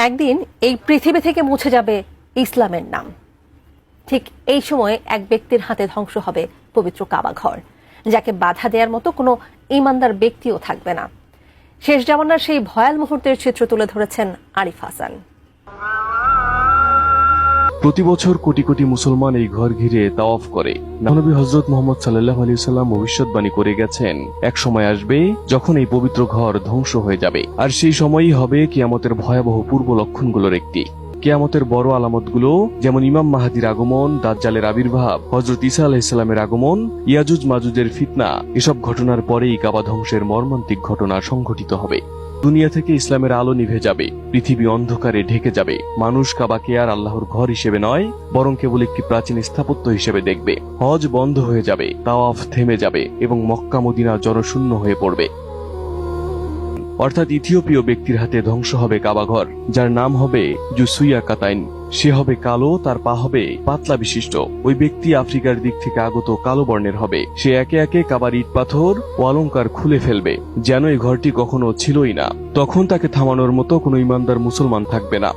একদিন এই পৃথিবী থেকে মুছে যাবে ইসলামের নাম। ঠিক এই সময়ে এক ব্যক্তির হাতে ধ্বংস হবে পবিত্র কাবা ঘর, যাকে বাধা দেওয়ার মতো কোনো ইমানদার ব্যক্তিও থাকবে না। শেষ জামানার সেই ভয়াল মুহূর্তের চিত্র তুলে ধরেছেন আরিফ হাসান। প্রতি বছর কোটি কোটি মুসলমান এই ঘর ঘিরে তাওয়াফ করে। নবী হযরত মুহাম্মদ সাল্লাল্লাহু আলাইহি ওয়াসাল্লাম ভবিষ্যৎবাণী করে গেছেন, এক সময় আসবে যখন এই পবিত্র ঘর ধ্বংস হয়ে যাবে, আর সেই সময়ই হবে কিয়ামতের ভয়াবহ পূর্ব লক্ষণগুলোর একটি। কিয়ামতের বড় আলামতগুলো যেমন ইমাম মাহদির আগমন, দাজ্জালের আবির্ভাব, হযরত ঈসা আলাইহিস সালামের আগমন, ইয়াজুজ মাজুজের ফিতনা, এসব ঘটনার পরেই কাবা ধ্বংসের মর্মান্তিক ঘটনা সংঘটিত হবে। দুনিয়া থেকে ইসলামের আলো নিভে যাবে, পৃথিবী অন্ধকারে ঢেকে যাবে। মানুষ কাবাকে আর আল্লাহর ঘর হিসেবে নয়, বরং কেবল একটি প্রাচীন স্থাপত্য হিসেবে দেখবে। হজ বন্ধ হয়ে যাবে, তাওয়াফ থেমে যাবে এবং মক্কা মদিনা জনশূন্য হয়ে পড়বে। অর্থাৎ ইথিওপীয় ব্যক্তির হাতে ধ্বংস হবে কাবাঘর, যার নাম হবে জুসুইয়া কাতাইন। সে হবে কালো, তার পা হবে পাতলা বিশিষ্ট। ওই ব্যক্তি আফ্রিকার দিক থেকে আগত কালো বর্ণের হবে। সে একে একে কাবার ইট পাথর ও অলংকার খুলে ফেলবে, যেন এই ঘরটি কখনো ছিলই না। তখন তাকে থামানোর মতো কোনো ইমানদার মুসলমান থাকবে না।